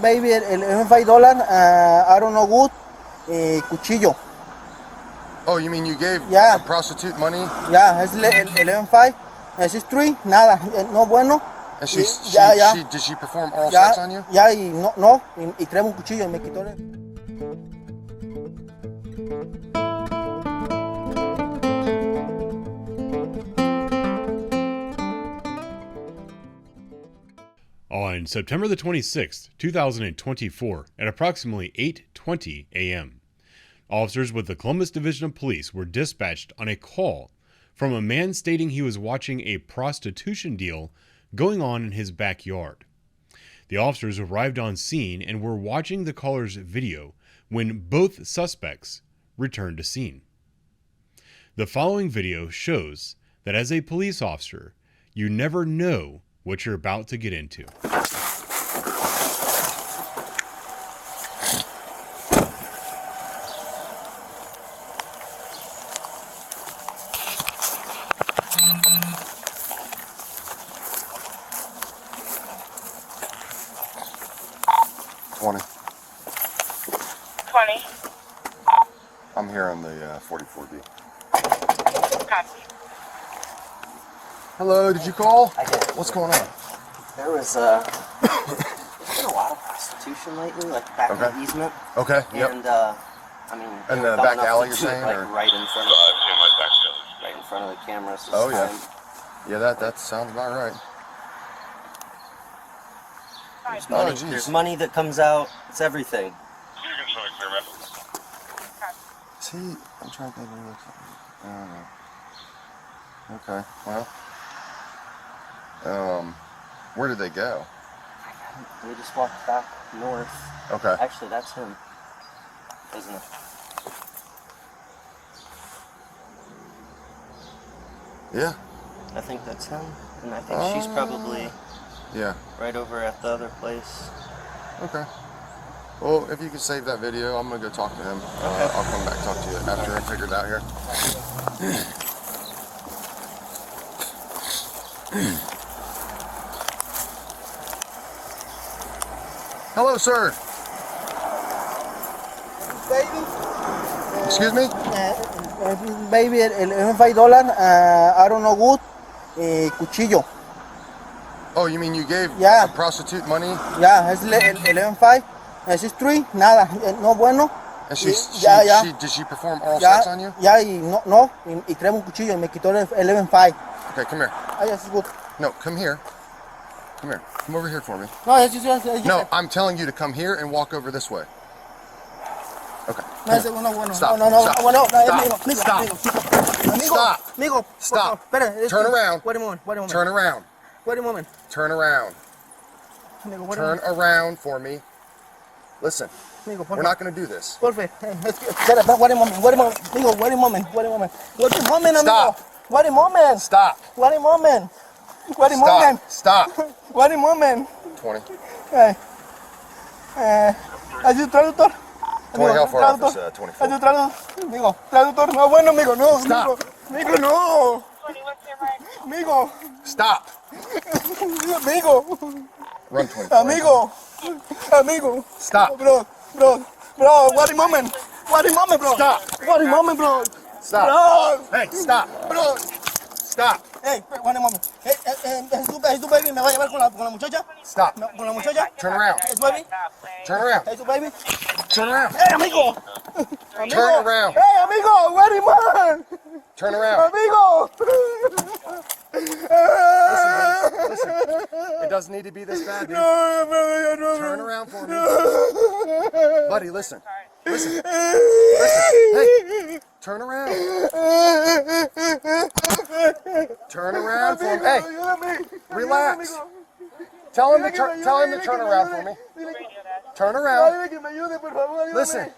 Baby, el $5, I don't know good, cuchillo. Oh, you mean you gave Yeah. a prostitute money? Yeah, es el 11.5. It's 3, nada, no bueno. And did she perform oral sex on you? Ya, y no, y trae un cuchillo y me quitó el... On September the 26th, 2024, at approximately 8:20 a.m., officers with the Columbus Division of Police were dispatched on a call from a man stating he was watching a prostitution deal going on in his backyard. The officers arrived on scene and were watching the caller's video when both suspects returned to scene. The following video shows that as a police officer, you never know what you're about to get into. I'm here on the 44B. Copy. Hello, did you call? I did. What's going on? There was there's been a lot of prostitution lately, like back in the easement. Okay. Yep. And I mean, in the back alley, you're do it, saying, like, or right in front of the cameras. Oh yeah. Yeah, that sounds about right. There's money that comes out. It's everything. See, I'm trying to think what he looks like. I don't know. Okay, well. Where did they go? They just walked back north. Okay. Actually, that's him, isn't it? Yeah. I think that's him, and I think she's probably right over at the other place. Okay. Well, if you could save that video, I'm going to go talk to him. I'll come back and talk to you after I figure it out here. Hello, sir. Baby. Excuse me? Baby, el $5, I don't know good, cuchillo. Oh, you mean you gave Yeah. a prostitute money? Yeah, es el 11.5. It's 3, nada, no bueno. And did she perform oral sex on you? Ya, y no, y trae un cuchillo y me quitó el 11.5. Okay, come here. Ah, yes, it's good. No, come here. Come here. Come over here for me. No, it's No, I'm telling you to come here and walk over this way. Okay. No, ese bueno. Stop. No, Stop. bueno, Stop. amigo. Stop. Amigo. Stop. Amigo. Stop. Espera. Turn around. Wait a moment. Turn around. Wait a moment. Turn around. Amigo, wait a Turn moment. around for me. Listen, Amigo, we're not going to do this. Porfa. Espera, wait a moment. Amigo, wait a moment. Amigo. Stop. Wait a moment. Stop. Wait a moment. Stop. Wait a moment. 20. ¿Ayuda traductor? 20 health office, 24. ¿Ayuda traductor? Amigo, traductor. No, bueno, amigo, no. Stop. Amigo, no. Amigo. Stop. Amigo. Run 20. Amigo. Stop. Bro, wait a moment, bro. Stop. Wait a moment, bro. Stop. Bro. Hey, stop. Bro. Stop. Hey, wait a moment. ¿Es tu baby? ¿Me va a llevar con la muchacha? Stop. ¿Con la muchacha? Turn around. ¿Es tu baby? Turn around. ¿Es tu baby? Turn around. Hey, amigo. Turn around. Hey, amigo, wait a moment. Turn around. Amigo. Listen. It doesn't need to be this bad, dude. No. Turn around for me. Buddy, listen. Listen. Hey, turn around. Turn around for me. Hey, relax. Tell him to turn around for me. Turn around. Listen.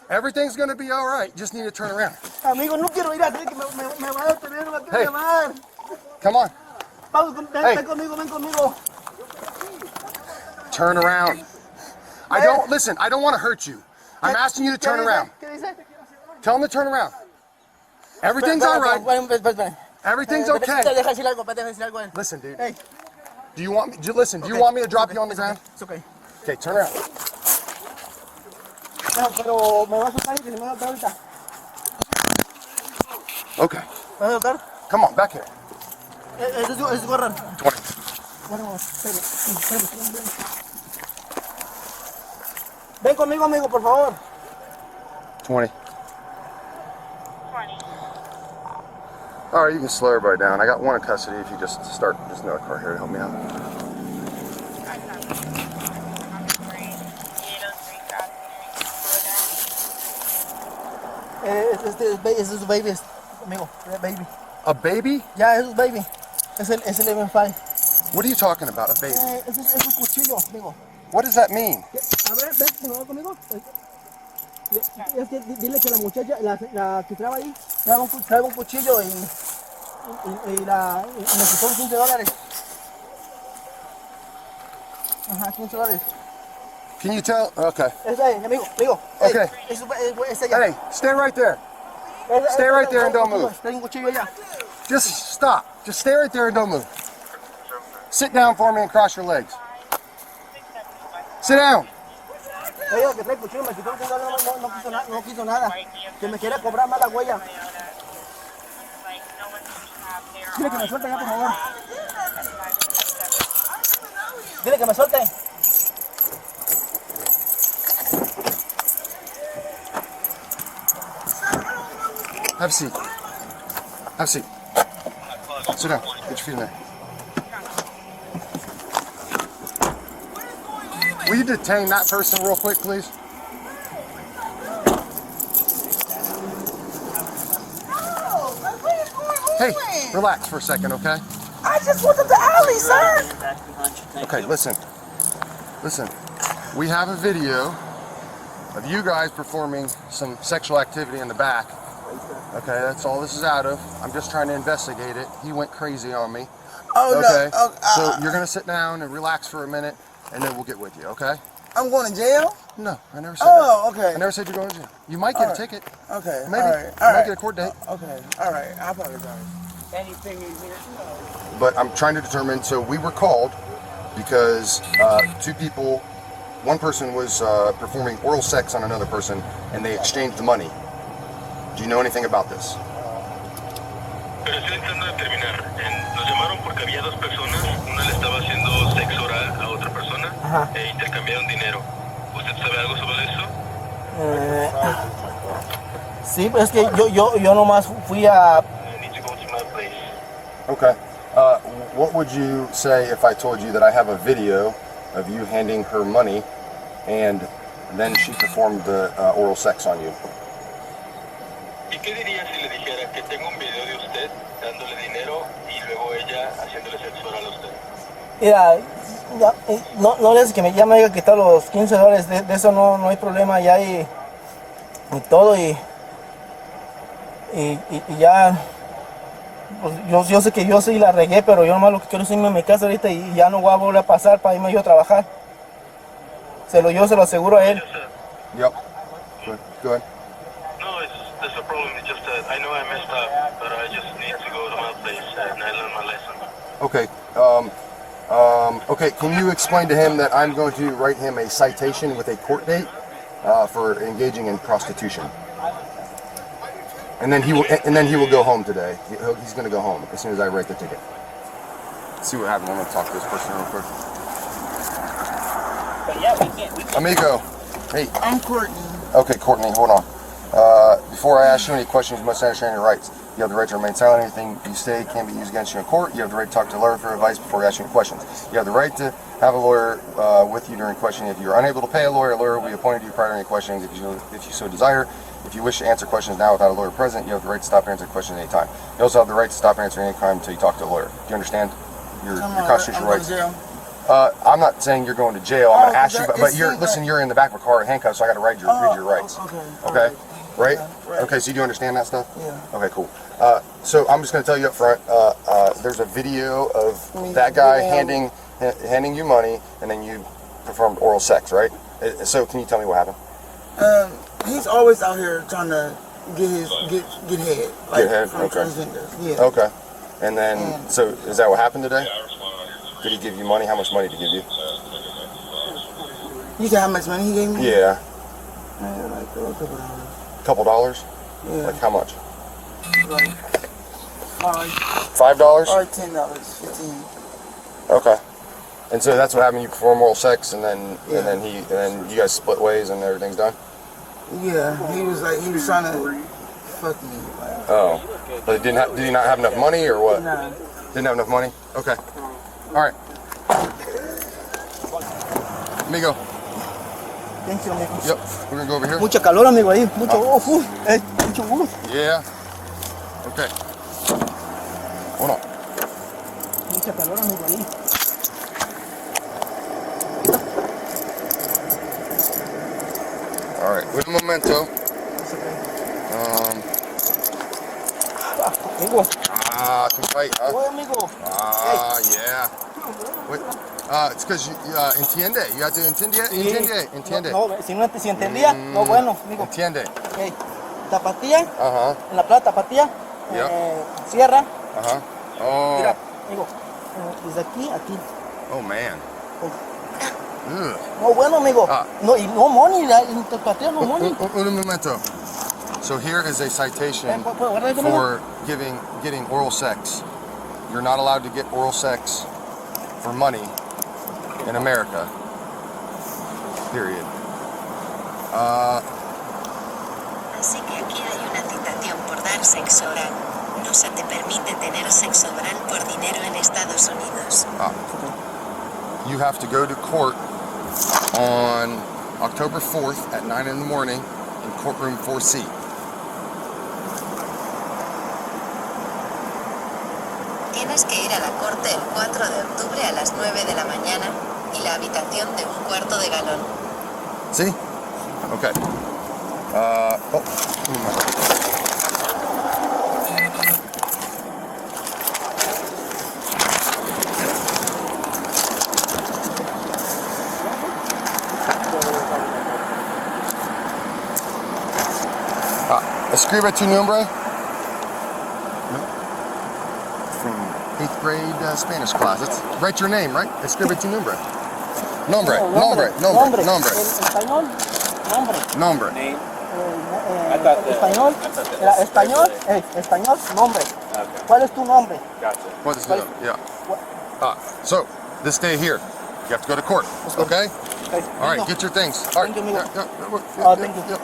Everything's going to be all right. Just need to turn around. Amigo, no quiero ir a hacer que me va a detener, me quiero llamar. Come on. Ven conmigo. Turn around. I don't want to hurt you. I'm asking you to turn around. ¿Qué dice? Tell him to turn around. Everything's all right. Everything's okay. Deja decir algo a él. Listen, dude. Hey. Do you want me? Listen. Do you want me to drop you on the ground? It's okay. Okay, turn around. No, pero me va a soltar y se me va a soltar ahorita. Okay. ¿Me vas a soltar? Come on, back here. Es gorra. 20. Bueno, espérame. Ven conmigo, amigo, por favor. 20. 20. All right, you can slow everybody down. I got one in custody. If you just start, there's another car here to help me out. Ese es su baby, amigo. Baby. A baby? Ya, ese es baby. Es el M5. What are you talking about, a baby? Ese es un cuchillo, amigo. What does that mean? A ver, ven, por favor, conmigo. Es que dile que la muchacha, la que trabaja ahí, trae un cuchillo y necesitó $15. Ajá, $15. Can you tell? Okay. Es ahí, amigo. Okay. Es ella. Hey, stay right there. Stay right there and don't move. Trae un cuchillo allá. Just stop. Just stay right there and don't move. Sit down for me and cross your legs. Sit down. Ella que trae cuchillo, me quitó $15, no quiso nada. Que me quiere cobrar más la huella. Dile que me suelte ya, por favor. Dile que me suelte. Have a seat. Have a seat. Sit down. Get your feet in there. Will you detain that person real quick, please? Hey, relax for a second, okay? I just went to the alley, sir. Okay, listen. Listen. We have a video of you guys performing some sexual activity in the back. Okay, that's all this is out of. I'm just trying to investigate it. He went crazy on me. Oh, okay? no. So you're going to sit down and relax for a minute, and then we'll get with you, okay? I'm going to jail? No, I never said that. Oh, okay. I never said you're going to jail. You might get a ticket. Okay. Maybe. All right. You might get a court date. Okay. All right. I apologize. Anything in here? No. But I'm trying to determine, so we were called because two people, one person was performing oral sex on another person, and they exchanged the money. Do you know anything about this? Pero estoy intentando determinar. Nos llamaron porque había dos personas. Una le estaba haciendo sexo oral a otra persona e intercambiaron dinero. ¿Usted sabe algo sobre eso? Sí, es que yo nomás fui a... I need to go to my place. Okay. What would you say if I told you that I have a video of you handing her money and then she performed the oral sex on you? ¿Y qué diría si le dijera que tengo un video de usted dándole dinero y luego ella haciéndole sexo oral a usted? Mira, no le que ya me haya quitado los $15, de eso no hay problema, ya y todo y ya, pues yo sé que yo sí la regué, pero yo nomás lo que quiero es irme a mi casa ahorita y ya no voy a volver a pasar para irme yo a trabajar. Yo se lo aseguro a él. Yep. Go ahead. No, there's no problem. It's just that I know I messed up, but I just need to go to my place and I learned my lesson. Okay. Okay, can you explain to him that I'm going to write him a citation with a court date for engaging in prostitution? And then he will go home today. He's going to go home as soon as I write the ticket. Let's see what happens. I'm going to talk to this person real quick. But yeah, we can't. Amigo, hey. I'm Courtney. Okay, Courtney, hold on. Before I ask you any questions, you must understand your rights. You have the right to remain silent. Anything you say can be used against you in court. You have the right to talk to a lawyer for advice before you ask any questions. You have the right to have a lawyer with you during questioning. If you are unable to pay a lawyer will be appointed to you prior to any questioning if you so desire. If you wish to answer questions now without a lawyer present, you have the right to stop answering questions at any time. You also have the right to stop answering any time until you talk to a lawyer. Do you understand your constitutional rights? I'm not saying you're going to jail. I'm going to ask you, but you're in the back of a car in handcuffs, so I got to read your rights. Okay. Right? Okay, so you do understand that stuff? Yeah. Okay, cool. So I'm just going to tell you up front, there's a video of that guy handing you money, and then you performed oral sex, right? So can you tell me what happened? He's always out here trying to get head. Like, get head? From Okay. transgenders. Yeah. Okay. And then, so is that what happened today? Did he give you money? How much money did he give you? You said how much money he gave me? Yeah. Like Couple dollars? Yeah. Like how much? Like $5? or $10, 15. Okay. And so that's what happened. You perform oral sex, and then you guys split ways, and everything's done. Yeah, he was trying to fuck me. Like, Oh, but did he not have enough money, or what? nah. Didn't have enough money. Okay. All right. Amigo. Thank you, amigo. Yep. We're gonna go over here. Mucha calor, amigo, ahí. Mucho mucho gusto. Yeah. Okay. Hold on. Mucha calor, amigo, ahí. All right. Un momento. Amigo. To fight, huh? Oye, amigo. Yeah. Wait, it's because you entiende. You have to entiende. Entiende. No, si entendía, no, bueno, amigo. Entiende. Okay. Tapatía, Uh-huh. en la plaza Tapatía, Yep. Sierra. Uh-huh. Oh. Mira, amigo, desde aquí a aquí. Oh, man. Ugh. No, bueno, amigo. Ah. No, y no money, en Tapatía no money. Un momento. So here is a citation guarda ahí, for getting oral sex. You're not allowed to get oral sex for money in America. Period. Así que aquí hay una citación por dar sexo oral. No se te permite tener sexo oral por dinero en Estados Unidos. You have to go to court on October 4th at 9 in the morning in courtroom 4C. Tienes que ir a la corte el 4 de octubre a las 9 de la mañana y la habitación de un cuarto de galón. See? Okay. Escribe tu nombre. From 8th grade Spanish class. Write your name, right? Escribe tu nombre. Nombre. En español, nombre. Nombre. Español, era español, nombre. ¿Cuál es tu nombre? What is it? Yeah. So, this day here, you have to go to court, okay? All right, get your things. All right. Thank you, amigo. Thank you.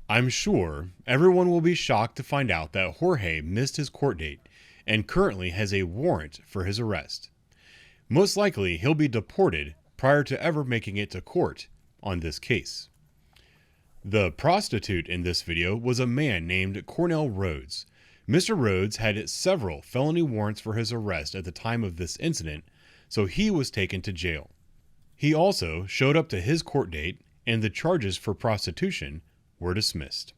I'm sure everyone will be shocked to find out that Jorge missed his court date and currently has a warrant for his arrest. Most likely, he'll be deported prior to ever making it to court on this case. The prostitute in this video was a man named Cornell Rhodes. Mr. Rhodes had several felony warrants for his arrest at the time of this incident, so he was taken to jail. He also showed up to his court date, and the charges for prostitution were dismissed.